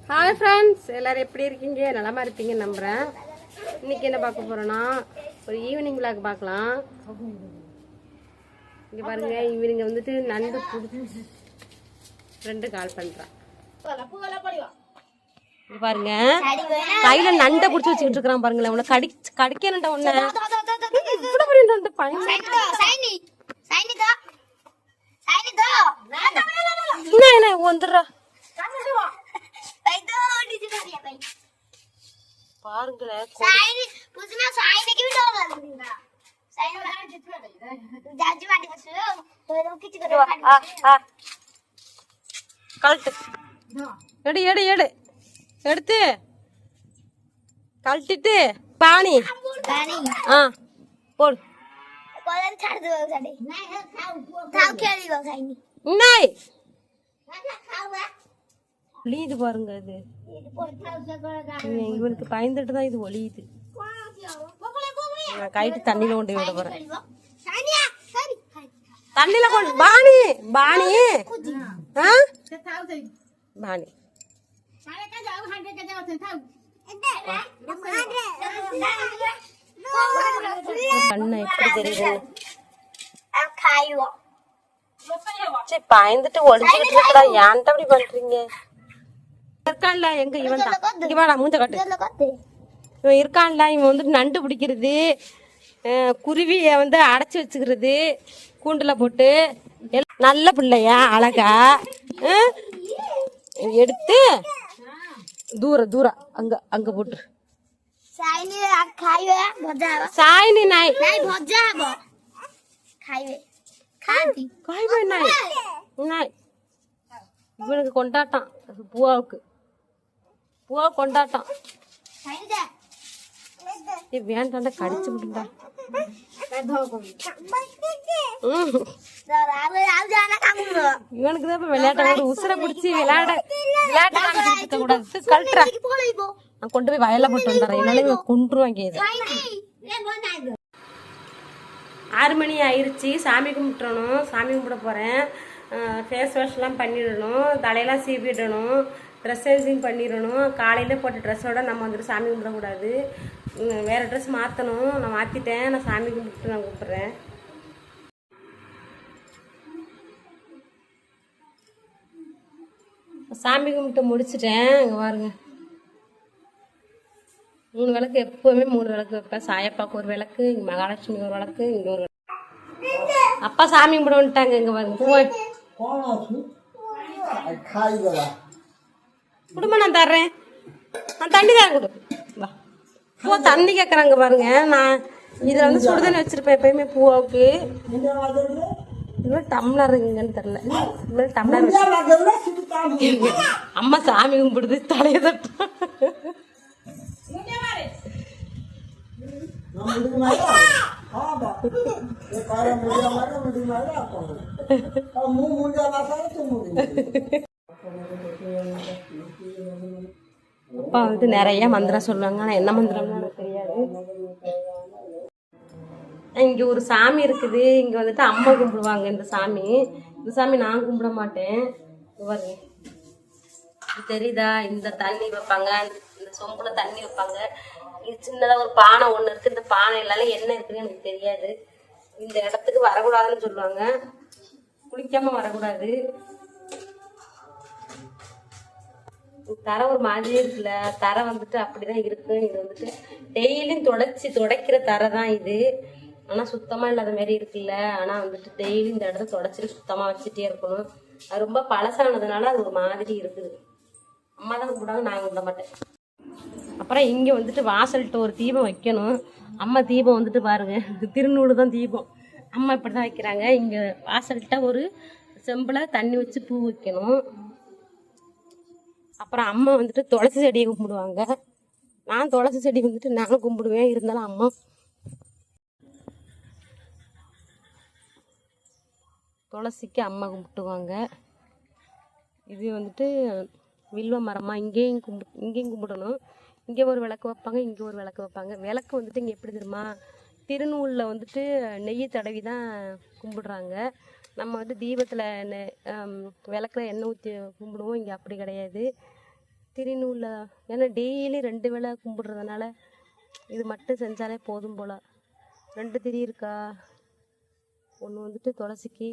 Hi friends, எல்லாரும் எப்படி இருக்கீங்க? நலமா இருப்பீங்கன்னு நம்புறேன். இன்னைக்கு என்ன பார்க்க போறோம்னா ஒரு ஈவினிங் விளாக் பார்க்கலாம். இங்க பாருங்க, ஈவினிங் வந்துட்டு நண்டு ஃப்ரெண்டு கால் பண்றான். இங்க பாருங்க, கையில நண்டை புடிச்சு வச்சுக்கிட்டு இருக்கான். பாருங்களேன், உன்னை கடிக்க நண்டை ஒண்ணு நண்டு பையன் வந்துடுறா பாருங்களேன். கழட்டு, எடு எடு எடு எடுத்து கழட்டிட்டு பாணி போடு. ஒளியுது பாருங்க, இது இவனுக்கு பயந்துட்டு தான் இது ஒளியுது. நான் கைட்டு தண்ணியில கொண்டு விட போறேன். தண்ணியில கொண்டு பாணி பாணி பாணி கண்ணு எப்படி தெரியுது? பயந்துட்டு ஒளிஞ்சுக்கிட்டு இருக்கா. ஏன்ட்ட அப்படி பண்றீங்க? இருக்கான்ல, எங்க இவன் தான். இங்க வாடா, மூஞ்ச காட்டு. இவன் இருக்கான்ல, இவன் வந்துட்டு நண்டு பிடிக்கிறது, குருவிய வந்து அடைச்சு வச்சுக்கிறது கூண்டுல போட்டு. நல்ல பிள்ளையா, அழகா எடுத்து தூரம் அங்க அங்க போட்டு. சாயினி நாய் நாய் இவனுக்கு கொண்டாட்டம். பூவாவுக்கு கொண்டாட்டம். வேண்டாண்டா, கடிச்சு விட்டுண்டா. இவனுக்கு தான் விளையாட்ட ஒரு உசுரை பிடிச்சி விளையாட்ட கூடாது. கழட்டுற, நான் கொண்டு போய் வயல்ல போட்டு வந்துடுறேன். என்னால கொண்டுருவாங்க. இது 6 மணி ஆயிடுச்சு. சாமி கும்பிட்டுறணும். சாமி கும்பிட போகிறேன். ஃபேஸ் வாஷ்லாம் பண்ணிடணும், தலையெல்லாம் சீவிடணும், ட்ரெஸ் சேஞ்சிங் பண்ணிடணும். காலையில் போட்ட ட்ரெஸ்ஸோட நம்ம வந்துட்டு சாமி கும்பிடக்கூடாது. வேறு ட்ரெஸ் மாற்றணும். நான் மாற்றிட்டேன். நான் சாமி கும்பிட்டு நான் கூப்பிட்றேன். சாமி கும்பிட்டு முடிச்சுட்டேன். இங்கே பாருங்க, 3 விளக்கு, எப்போவுமே 3 விளக்கு வைப்பேன். சாயப்பாக்கு ஒரு விளக்கு, இங்கே மகாலட்சுமிக்கு ஒரு விளக்கு, இங்கே ஒரு விளக்கு. அப்பா சாமி கும்பிட வந்துட்டாங்க. இங்கே பாருங்க, குடும்பம் நான் தர்றேன். நான் தண்ணி தான் கொடு. வா, பூ தண்ணி கேட்குறாங்க பாருங்க. நான் இதில் வந்து சுடுதண்ணி வச்சுருப்பேன் எப்பயுமே பூவாவுக்கு. டம்ளர் இங்கன்னு தெரியல. டம்ளர் அம்மா சாமி கும்பிடுது, தலையை தட்டும். அப்பா வந்துட்டு நிறைய மந்திரம் சொல்லுவாங்க. ஆனால் என்ன மந்திரம்னு எனக்கு தெரியாது. இங்கே ஒரு சாமி இருக்குது. இங்கே வந்துட்டு அம்மா கும்பிடுவாங்க. இந்த சாமி நான் கும்பிட மாட்டேன். பாருங்க, தெரியுதா? இந்த தண்ணி வைப்பாங்க, இந்த சொம்புல தண்ணி வைப்பாங்க. இது சின்னதாக ஒரு பானை ஒன்று இருக்குது. இந்த பானை எல்லாரும் என்ன இருக்குன்னு எனக்கு தெரியாது. இந்த இடத்துக்கு வரக்கூடாதுன்னு சொல்லுவாங்க. குளிக்காமல் வரக்கூடாது. தரை ஒரு மாதிரியே இருக்குல்ல. தரை வந்துட்டு அப்படிதான் இருக்கு. இது வந்துட்டு டெய்லியும் துடைக்கிற தரை தான் இது. ஆனால் சுத்தமாக இல்லாத மாதிரி இருக்குல்ல. ஆனால் வந்துட்டு டெய்லி இந்த இடத்த துடைச்சிட்டு சுத்தமாக வச்சுட்டே இருக்கணும். அது ரொம்ப பழசானதுனால அது ஒரு மாதிரி இருக்குது. அம்மா தான் கும்பிடாங்க, நான் கும்பிட மாட்டேன். அப்புறம் இங்கே வந்துட்டு வாசல்கிட்ட ஒரு தீபம் வைக்கணும். அம்மா தீபம் வந்துட்டு பாருங்க, திருநூறு தான் தீபம். அம்மா இப்படி தான் வைக்கிறாங்க. இங்கே வாசல்கிட்ட ஒரு செம்பில் தண்ணி வச்சு பூ வைக்கணும். அப்புறம் அம்மா வந்துட்டு துளசி செடியை கும்பிடுவாங்க. நான் துளசி செடி வந்துட்டு நானும் கும்பிடுவேன். இருந்தாலும் அம்மா துளசிக்கு அம்மா கும்பிட்டுவாங்க. இது வந்துட்டு வில்வ மரமாக இங்கேயும் கும்பிடணும். இங்கே ஒரு விளக்கு வைப்பாங்க, இங்கே ஒரு விளக்கு வைப்பாங்க. விளக்கு வந்துட்டு இங்கே எப்படி தெரியுமா, திருநூலில் வந்துட்டு நெய் தடவி தான் கும்பிடுறாங்க. நம்ம வந்து தீபத்தில் விளக்குற எண்ணெய் ஊற்றி கும்பிடுவோம். இங்கே அப்படி கிடையாது. திருநூலில் ஏன்னா டெய்லி 2 வேளை கும்பிடுறதுனால இது மட்டும் செஞ்சாலே போதும் போல். 2 திரி இருக்கா, ஒன்று வந்துட்டு துளசிக்கு,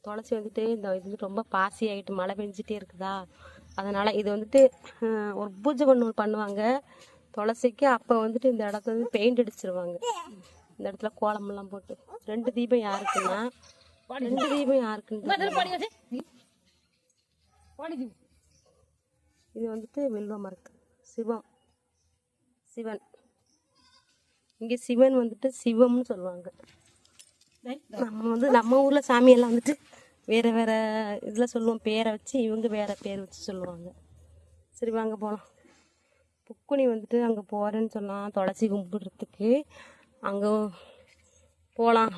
துளசி வந்துட்டு இந்த இது வந்து ரொம்ப பாசி ஆகிட்டு மழை பெஞ்சிட்டே இருக்குதா, அதனால் இது வந்துட்டு ஒரு பூஜை பண்ணுவாங்க துளசிக்கு. அப்போ வந்துட்டு இந்த இடத்துல வந்து பெயிண்ட் அடிச்சிருவாங்க. இந்த இடத்துல கோலமெல்லாம் போட்டு 2 தீபம் யாருக்குன்னா 2 தீபம் யாருக்குன்னு இது வந்துட்டு வில்வ மரத்து சிவன். இங்கே சிவன் வந்துட்டு சிவம்னு சொல்லுவாங்க. நம்ம ஊரில் சாமியெல்லாம் வந்துட்டு வேறு வேறு இதில் சொல்லுவோம், பேரை வச்சு. இவங்க வேறு பேர் வச்சு சொல்லுவாங்க. சரி வாங்க போகலாம். புக்குனி வந்துட்டு அங்கே போகிறேன்னு சொன்னால் துளசி கும்பிடுறதுக்கு அங்கே போகலாம்.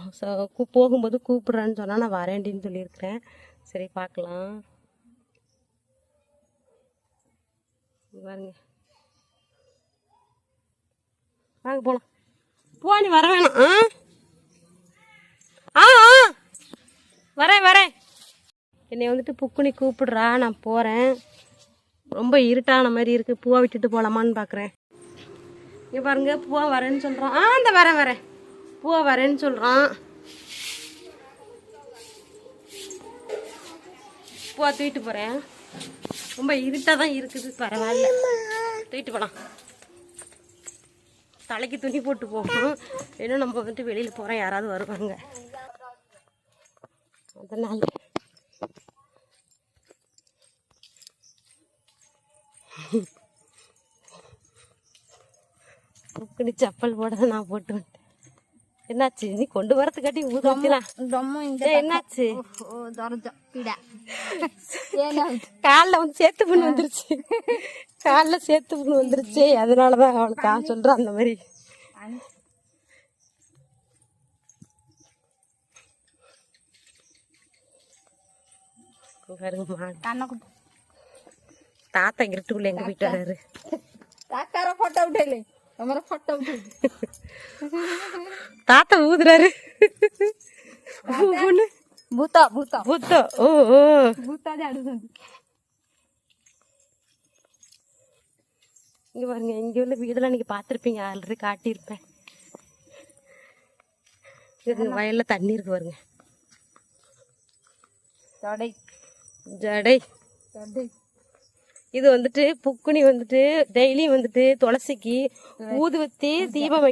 போகும்போது கூப்பிட்றேன்னு சொன்னால் நான் வரேண்டின்னு சொல்லியிருக்கிறேன். சரி பார்க்கலாம் பாருங்க. வாங்க போகலாம். நீ வர வேணாம். வரேன். என்னை வந்துட்டு புக்குனி கூப்பிடுறா, நான் போகிறேன். ரொம்ப இருட்டான மாதிரி இருக்குது. பூவை விட்டுட்டு போகலாமான்னு பார்க்குறேன். இங்கே பாருங்க, பூவா வரேன்னு சொல்கிறான். இந்த வரேன். பூவா வரேன்னு சொல்கிறான். பூவா தூக்கிட்டு போகிறேன். ரொம்ப இருட்டாக தான் இருக்குது, பரவாயில்ல, தூக்கிட்டு போகலாம். தலைக்கு துணி போட்டு போகணும். ஏன்னா நம்ம வந்துட்டு வெளியில் போகிறோம், யாராவது வருவாங்க, அதனால் புக்குனி செப்பல் போட நான் போட்டு வந்துட்டேன். என்னாச்சு? நீ கொண்டு வரதுக்காட்டி ஊதலாம். என்னாச்சு? காலில் வந்து சேர்த்து பண்ணி வந்துருச்சு. அதனாலதான் அவளுக்கு சொல்றேன் அந்த மாதிரி. தாத்தா இருட்டுக்குள்ள எங்க போயிட்டு வர்றாரு. தாத்தா ஊதுறாரு. இங்க பாருங்க, இங்க உள்ள வீடெல்லாம் நீங்க பாத்திருப்பீங்க, ஆல்ரெடி காட்டியிருப்பேன். வயல்ல தண்ணி இருக்கு பாருங்க. ஜடை இது வந்துட்டு புக்குனி வந்துட்டு டெய்லி வந்துட்டு துளசிக்கு ஊதுவத்தி தீபம்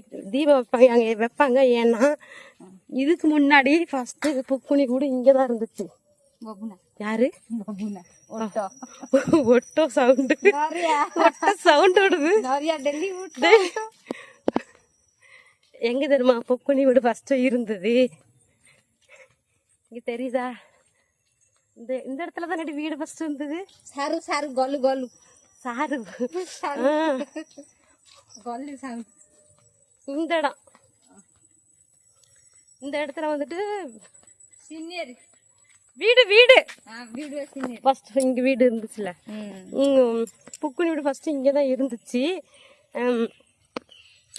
வைப்பாங்க. ஏன்னா இதுக்கு முன்னாடி ஃபர்ஸ்ட் புக்குனி கூட இங்கதான் இருந்துச்சு. யாரு? ஒட்டோ சவுண்ட் வருது. எங்க தெரியுமா புக்குனி வீடு ஃபர்ஸ்ட் இருந்தது? இங்க தெரியுதா? இந்த இடத்துல தான் வீடு ஃபர்ஸ்ட் இருந்தது. சாரு இந்த இடத்துல வந்துட்டு வீடு ஃபர்ஸ்ட் இங்க வீடு இருந்துச்சுல. புக்குனி வீடு ஃபர்ஸ்ட் இங்கதான் இருந்துச்சு.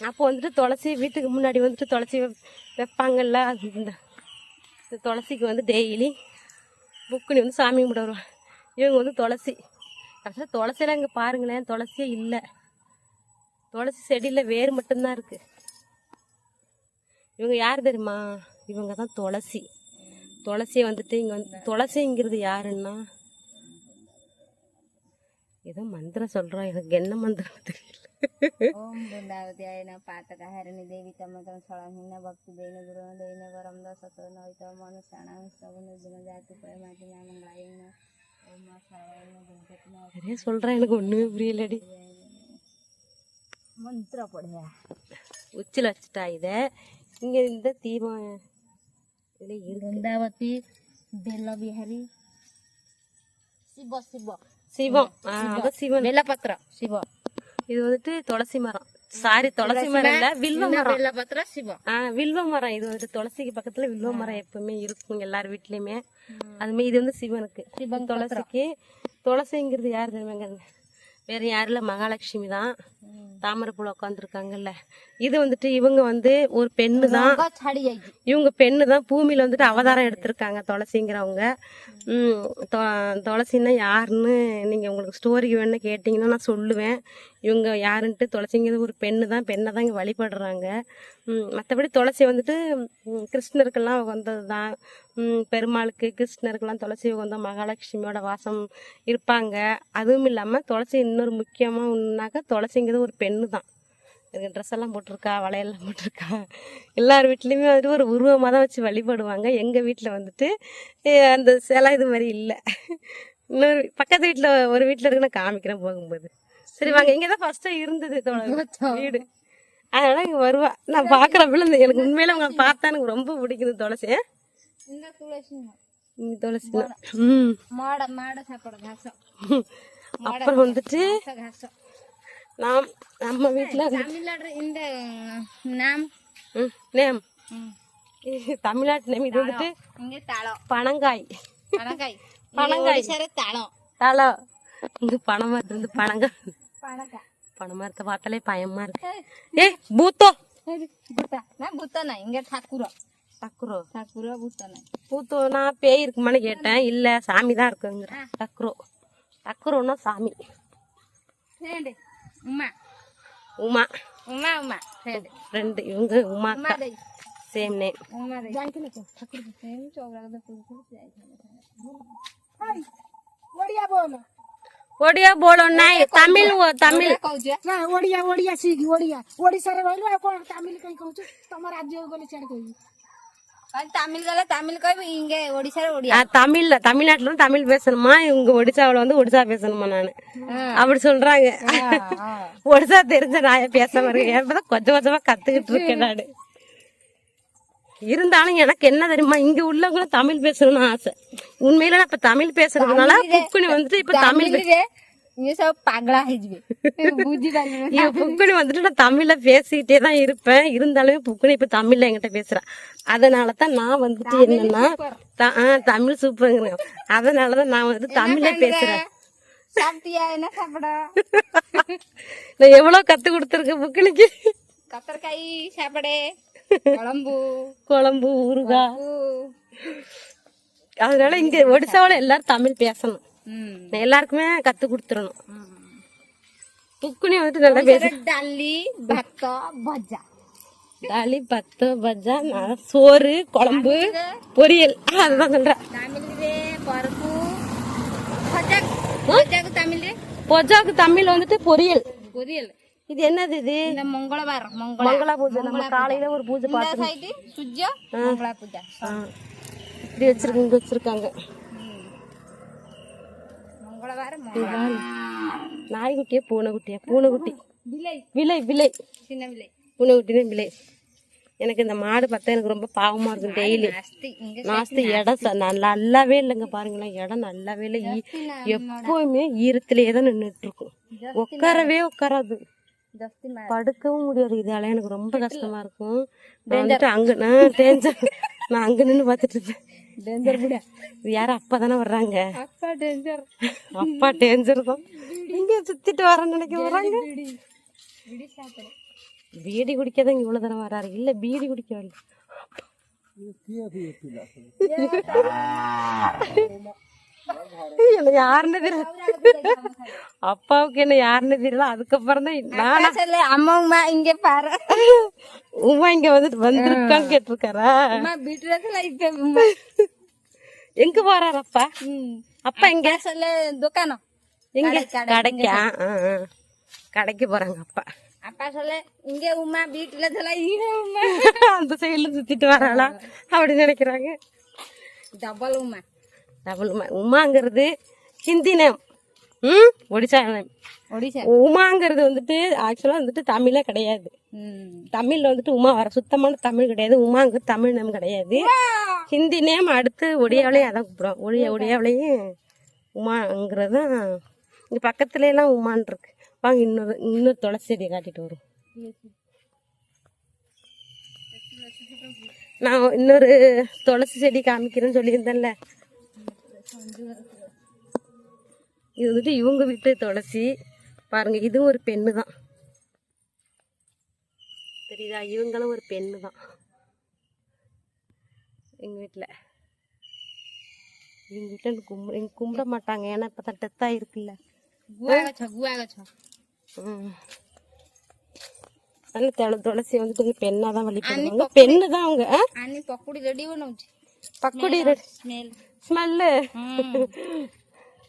அப்போ வந்துட்டு துளசி வீட்டுக்கு முன்னாடி வந்துட்டு துளசி வைப்பாங்கல்ல. இந்த துளசிக்கு வந்து டெய்லி புக்குனி வந்து சாமி கும்பிட வருவாங்க. இவங்க வந்து துளசி ஆக்சுவலாக துளசியெல்லாம் இங்கே பாருங்களேன், துளசியே இல்லை. துளசி செடியில் வேர் மட்டும்தான் இருக்கு. இவங்க யார் தெரியுமா? இவங்க தான் துளசியை வந்துட்டு இங்கே வந்து துளசிங்கிறது யாருன்னா ஏதோ மந்திரம் சொல்கிறோம், எனக்கு என்ன மந்திரம் தெரியல. ओम वृंदावत्याय पातकाहारिणी देवी तमकं सळाहिन भक्ति देन गुरु देन वरम दसतो नवित मनुष्याणां सवनुदिन जाति परमाति नामंगायन ओम सर्वैन गुणगतना நிறைய சொல்றேன், எனக்கு ஒண்ணுமே புரியலடி. मंत्र पढ़िया உச்சில வச்சுட்டா இத. இங்க இந்த தீபம் இதுல वृंदावती बेल बिहारी शिव शिव சிவம். அத சிவன் बेलपत्र शिव. இது வந்துட்டு துளசி மரம். துளசி மரம் இல்ல, வில்வ மரம். बेलपत्र शिव. வில்வ மரம். இது வந்துட்டு துளசிக்கு பக்கத்துல வில்வ மரம் எப்பவுமே இருக்கும் எல்லார் வீட்லயுமே. அதுமே இது வந்து சிவனுக்கு. துளசிக்கு துளசிங்கிறது யார் தெரியுமாங்க? வேற யாரும் இல்ல, மகாலட்சுமி தான். தாமரைப்பூல உட்காந்துருக்காங்கல்ல. இது வந்துட்டு இவங்க வந்து ஒரு பெண்ணு தான். இவங்க பெண்ணு தான் பூமியில வந்துட்டு அவதாரம் எடுத்திருக்காங்க துளசிங்கிறவங்க. துளசின்னா யாருன்னு நீங்க உங்களுக்கு ஸ்டோரி வேணும்னு கேட்டிங்கன்னா நான் சொல்லுவேன். இவங்க யாருன்ட்டு துளசிங்கிறது ஒரு பெண்ணு தான். பெண்ணை தான் இங்கே வழிபடுறாங்க. மற்றபடி துளசி வந்துட்டு கிருஷ்ணருக்கெல்லாம் வந்தது தான். பெருமாளுக்கு கிருஷ்ணருக்கெல்லாம் துளசி வந்த மகாலட்சுமியோட வாசம் இருப்பாங்க. அதுவும் இல்லாமல் துளசி இன்னொரு முக்கியமாக ஒன்றுனாக்கா துளசிங்கிறது ஒரு பெண்ணு தான். எனக்கு ட்ரெஸ் எல்லாம் போட்டிருக்கா, வளையல்லாம் போட்டிருக்கா. எல்லார் வீட்லேயுமே வந்துட்டு ஒரு உருவமாக தான் வச்சு வழிபடுவாங்க. எங்கள் வீட்டில் வந்துட்டு அந்த சிலை இது மாதிரி இல்லை. இன்னொரு பக்கத்து வீட்டில் ஒரு வீட்டில் இருக்கு, நான் காமிக்கிறேன் போகும்போது. சரி வாங்க, இங்கே தான் ஃபஸ்ட்டாக இருந்தது வீடு. அதனால இங்கே வருவா. நான் பார்க்குறப்பல எனக்கு உண்மையில அவங்க பார்த்தா எனக்கு ரொம்ப பிடிக்குது துளசி. துளசி அப்புறம் வந்துட்டு நம்ம வீட்டில் நேம் தமிழ்நாட்டு நேம் இது வந்துட்டு பனங்காய். பனங்காய் தளம். இங்க பனைமரத்து வந்து பனங்காய். பனைமரத்தை பார்த்தாலே பயமா இருக்கு. ஏ பூத்தோ பூத்தோனா பேய் இருக்குமான்னு கேட்டேன். இல்ல சாமி தான் இருக்குங்கிற. டக்குரோன்னா சாமி. உமா ஃப்ரெண்டு இவங்க. Uma same name. ओडिया बोलो नहीं, तमिल तमिल ओडिया ओडिया सीख ओडिया ओडिसा रे रहलो आ कोन तमिल कहि कहू तम राज्य गले छाड़ कहि तमिल गले तमिल कहबी इंगे ओडिसा रे ओडिया तमिल தமிழ்நாட்டுல தமிழ் பேசணுமா, இவங்க ஒடிசாவுல வந்து ஒடிசா பேசணுமா? நானு அப்படி சொல்றாங்க. ஒடிசா தெரிஞ்ச நான் பேச வரேன். ஏற்பதான் கொஞ்சம் கொஞ்சமா கத்துக்கிட்டு இருக்கேன் நானு. இருந்தாலும் எனக்கு என்ன தெரியுமா, இங்க உள்ளவங்களும் தமிழ் பேசணும்னு ஆசை. உண்மையில நான் இப்ப தமிழ் பேசுறதுனால புக்குனி வந்துட்டு இப்ப தமிழ் புக்குனி வந்துட்டு நான் தமிழ்ல பேசிக்கிட்டே தான் இருப்பேன். இருந்தாலுமே புக்குனி இப்ப தமிழ்ல என்கிட்ட பேசுறேன். அதனாலதான் நான் வந்துட்டு என்னன்னா தமிழ் சூப்பருங்க. அதனாலதான் நான் வந்துட்டு தமிழ்ல பேசுறேன். நான் எவ்வளவு கத்து கொடுத்துருக்கேன் புக்குனிக்கு. கத்தர்காய் சாப்பாடு, குழம்பு ஊறுகாய். அதனால இங்க ஒடிசாவில எல்லாரும் தமிழ் பேசணும். எல்லாருக்குமே கத்து கொடுத்துடணும். புக்குனி வந்துட்டு நல்லா பேச. டாலி பத்து பஜ்ஜா, சோறு குழம்பு பொரியல். அதுதான் சொல்றேன். பொஜாக்கு தமிழ் வந்துட்டு பொரியல். இது என்னது? இது மங்கள பூஜை. நம்ம காலையில ஒரு பூஜை பார்த்தோம். இப்படி வச்சிருக்காங்க. நாய்குட்டியா பூனைக்குட்டியா? பூனைக்குட்டி. விலை பூனைக்குட்டி விலை. எனக்கு இந்த மாடு பார்த்தா எனக்கு ரொம்ப பாவமா இருக்கும். டெய்லி நாஸ்தி இடம் நல்லாவே இல்லைங்க. பாருங்களேன், இடம் நல்லாவே இல்லை. எப்பவுமே ஈரத்திலேயே தான் நின்றுட்டு இருக்கும். உட்காராது, படுக்கவும் முடியாது. இதால எனக்கு ரொம்ப கஷ்டமா இருக்கும். அங்க நான் அங்க நின்று பாத்துட்டு இருப்பேன். யாரும் அப்பா தானே வர்றாங்க. அப்பா டேஞ்சர் தான். இங்க சுத்திட்டு வரேன்னு நினைக்க வர்றாங்க. பீடி குடிக்கதான் இவ்வளவு தானே வர்றாரு. இல்ல பீடி குடிக்க வரல. என்ன யாருன்னு தெரியல. அப்பாவுக்கு என்ன யாருன்னு தெரியல. அதுக்கப்புறம் தான் அம்மா இங்க பாரு, உமா இங்க வந்துட்டு வந்திருக்கான்னு கேட்டிருக்காரா? எங்க போறாரு அப்பா? அப்பா எங்க துக்கானம் எங்க? கடைக்கா? கடைக்கு போறாங்க அப்பா. அப்பா சொல்ல இங்க உமா வீட்டுல அந்த சைடுல சுத்திட்டு வராளா அப்படி நினைக்கிறாங்க. டபுள் உமா. உமாங்கிறது ஹிந்தி நேம். ஒடிசா நேம். உமாங்கிறது வந்துட்டு ஆக்சுவலா வந்துட்டு தமிழே கிடையாது. தமிழ்ல வந்துட்டு உமா வர சுத்தமான தமிழ் கிடையாது. உமாங்கிறது தமிழ் நேம் கிடையாது. ஹிந்தி நேம். அடுத்து ஒடியாவிலையும் அதான் கூப்பிடுவோம். ஒடியாவிலையும் உமாங்கிறது தான். இங்க பக்கத்துல எல்லாம் உமான் இருக்கு. வாங்க இன்னொரு துளசி செடியை காட்டிட்டு வரும். நான் இன்னொரு துளசி செடி காமிக்கிறேன்னு சொல்லியிருந்தேன்ல. இது வந்துட்டு இவங்க வீட்டு துளசி. பாருங்க இதுவும் ஒரு பெண்ணு தான் தெரியுதா, இவங்களும் ஒரு பெண்ணு தான் எங்கள் வீட்டில். எங்கள் வீட்டில் எங்க கும்பிட மாட்டாங்க, ஏன்னா இப்போ தான் டெத்தாக இருக்குல்ல. அதனால துளசி வந்துட்டு பெண்ணாக தான் வழிபடுவாங்க. பெண்ணு தான் அவங்க. பக்குடி ரெடி பண்ணும், பக்குடி ஸ்மெல்லு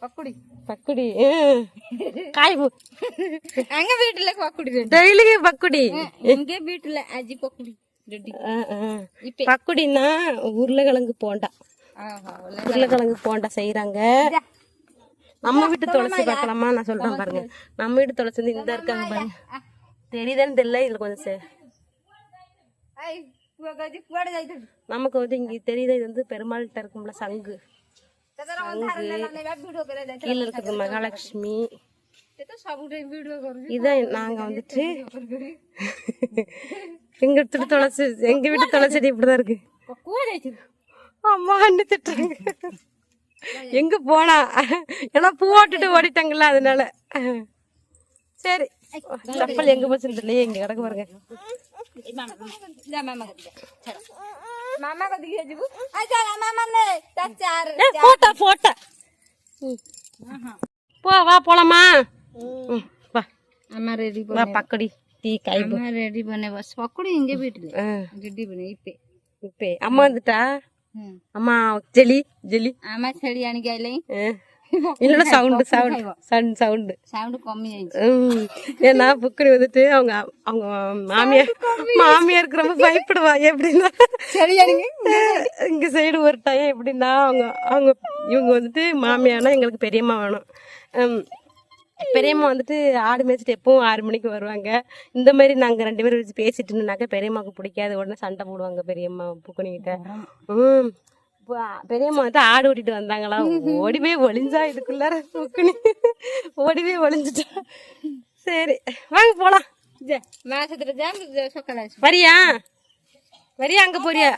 பக்குடி பக்குடி காய்பு எங்க வீட்டுல பக்குடி டெய்லி பக்குடி, எங்க வீட்டுல அஜி பக்குடி ரெடி. பக்குடின்னா உருளைக்கிழங்கு போண்டா, உருளைக்கிழங்கு போண்டா செய்யறாங்க. நம்ம வீட்டு துளசி பார்க்கலாமா? நான் சொல்றேன் பாருங்க. நம்ம வீட்டு துளசி வந்து இந்த இருக்காங்க பாருங்க, தெரியுதான்னு தெரியல. இதுல கொஞ்சம் நமக்கு வந்து இங்க தெரியுது. இது வந்து பெருமாள்கிட்ட இருக்கும்ல சங்கு, கீழே இருக்கிறது மகாலட்சுமி. இதான் நாங்க வந்துட்டு எங்க வீட்டு துளசி, எங்க வீட்டு துளசி செடி இப்படிதான் இருக்கு. அம்மா அண்ணு திட்டுறாங்க, எங்க போனா ஏன்னா பூ ஓட்டுட்டு ஓடிட்டாங்கல்ல, அதனால. சரி, செப்பல் எங்க போச்சுன்னு தெரியல, எங்க கிடக்கு பாருங்க. போ வா போலாமா? வா பக்கடி டீ காய்பு ரெடி பண்ண பஸ் பக்குடி எங்க வீட்டுல ரெடி பண்ண இப்ப அம்மா வந்துட்டா. அம்மா ஜெலி ஜெலி ஆமா செடி அன்னைக்கு இல்ல சவுண்டு சவுண்டு சவுண்டு சவுண்டு கம்மி ஆயிடுச்சு. ஏன்னா புக்கடி வந்துட்டு அவங்க அவங்க மாமியாருக்கு ரொம்ப பயப்படுவா. எப்படின்னா இங்க சைடு ஒரு டைம் எப்படின்னா அவங்க அவங்க இவங்க வந்துட்டு மாமியானா எங்களுக்கு பெரியம்மா வேணும். பெரியம்மா வந்துட்டு ஆடு மேய்ச்சிட்டு எப்பவும் 6 மணிக்கு வருவாங்க. இந்த மாதிரி நாங்கள் 2 பேரும் வச்சு பேசிட்டு இருந்தோம்னாக்கா பெரியம்மாவுக்கு பிடிக்காது, உடனே சண்டை போடுவாங்க பெரியம்மா புக்கணிக்கிட்ட. பெரியம்மா வந்துட்டு ஆடு ஓட்டிட்டு வந்தாங்களா, ஓடி போய் ஒளிஞ்சா இதுக்குள்ளார புக்கணி ஓடி போய் ஒளிஞ்சிட்டா. சரி வாங்க போலாம். வரியா வரியா அங்க போறியா?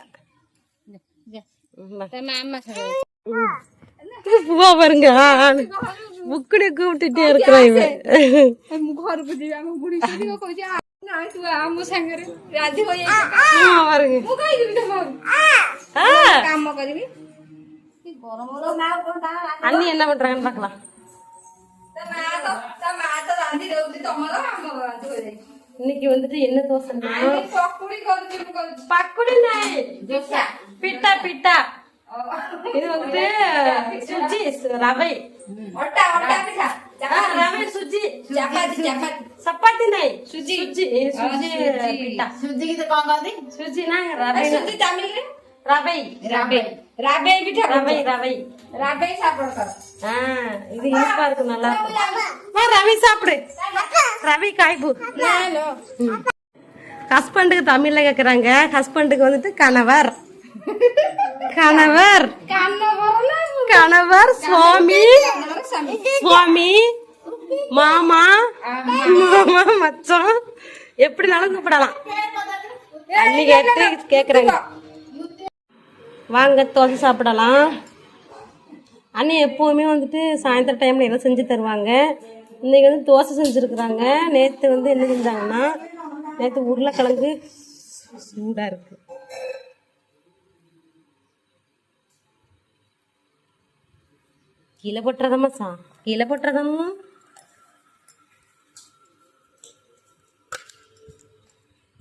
பூவா பாருங்க, புக்கடி கூப்பிட்டுட்டே இருக்கிறான் இவன். அண்ணி என்ன பண்றாங்கன்னு பாக்கலாம். இன்னைக்கு வந்துட்டு என்ன தோசை? பக்குடி பிட்டா பிட்டா. இது வந்துட்டு சுஜி ரவை ரவை சுஜி சப்பாத்தி நாய் சுஜி சுஜி சுஜி பிட்டா சுஜினா ரவை ரவை ரவை ரவை பிட்டா ரவை ரவை ரவை சாப்பிடு. இது இனிப்பா இருக்கு, நல்லா இருக்கு. ரவி சாப்பிடு, ரவி காய்பு. ஹஸ்பண்டுக்கு தமிழ்ல கேக்குறாங்க. ஹஸ்பண்டுக்கு வந்துட்டு கணவர் கணவர் கணவர் சுவாமி சுவாமி மாமா மாமா மச்சான் எப்படினாலும் கூப்பிடலாம். அன்னி கேட்டு கேக்குறாங்க. வாங்க தோசை சாப்பிடலாம். அண்ணி எப்போவுமே வந்துட்டு சாயந்தரம் டைமில் எல்லாம் செஞ்சு தருவாங்க. இன்றைக்கி வந்து தோசை செஞ்சுருக்குறாங்க. நேற்று வந்து என்ன செஞ்சாங்கன்னா, நேற்று உருளைக்கிழங்கு சூடாக இருக்குது. கீழே போட்டுறதாம்மா கீழே போட்டுறதாம்மா.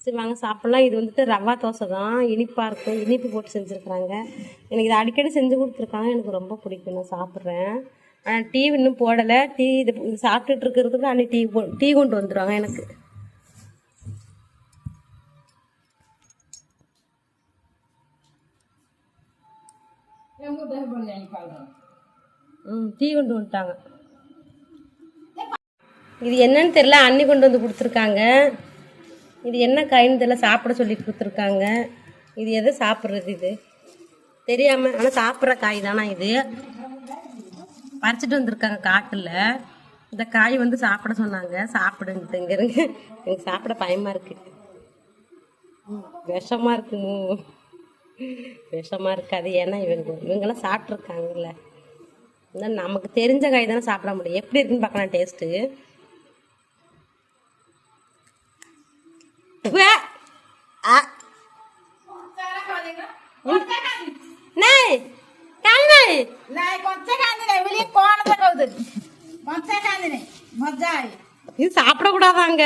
சரி வாங்க சாப்பிட்லாம். இது வந்துட்டு ரவா தோசை தான், இனிப்பாக இருக்கும். இனிப்பு போட்டு செஞ்சுருக்குறாங்க. எனக்கு இது அடிக்கடி செஞ்சு கொடுத்துருக்காங்க, எனக்கு ரொம்ப பிடிக்கும், நான் சாப்பிட்றேன். ஆனால் டீ இன்னும் போடலை. டீ இது சாப்பிட்டுட்டு இருக்கிறதுக்கு அன்னைக்கு டீ கொண்டு வந்துடுவாங்க எனக்கு. டீ கொண்டு வந்துட்டாங்க. இது என்னன்னு தெரியல, அண்ணி கொண்டு வந்து கொடுத்துருக்காங்க. இது என்ன காயின்னு தெரியல, சாப்பிட சொல்லி கொடுத்துருக்காங்க. இது எதை சாப்பிட்றது இது தெரியாமல், ஆனால் சாப்பிட்ற காய் தானா இது. பறிச்சிட்டு வந்திருக்காங்க காட்டில். இந்த காய் வந்து சாப்பிட சொன்னாங்க, சாப்பிடுன்ட்டு. இங்கே இருங்க, எனக்கு சாப்பிட பயமாக இருக்குது, விஷமாக இருக்குமோ, விஷமாக இருக்காது. ஏன்னா இவங்கெல்லாம் சாப்பிட்ருக்காங்கல்ல. நமக்கு தெரிஞ்ச காய் தானே சாப்பிட முடியும். எப்படி இருக்குன்னு பார்க்கலாம் டேஸ்ட்டு. வே. ஆ. ନାଇଁ କାହିଁ ନାଇଁ ନାଇଁ କଞ୍ଚା ଖାଆନ୍ତି ନାହିଁ ବୋଲି କଣ ତ କହୁଥିଲି କଞ୍ଚା ଖାଆନ୍ତି ନାହିଁ ଭଜା இது சாப்பிடக்கூடாதாங்க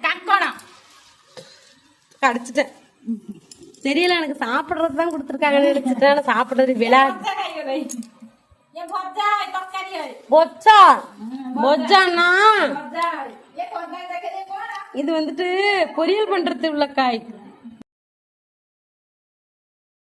କାଙ୍କଣ கடிச்சிட்டேன் தெரியல எனக்கு சாப்பிடுறது தான் கொடுத்துருக்காங்கன்னு நினைச்சிட்டேன் ஆனா சாப்பிடுறது விழா ଭଜା ଖାଇଗଲେ ଇଏ ଭଜା ତରକାରୀ ହଏ பொச்சா பொச்சானா ଭଜା ହଏ ଇଏ କଦଳୀ ଦେଖେଇ କଣ இது வந்துட்டு பொரியல் பண்றது உள்ள காய்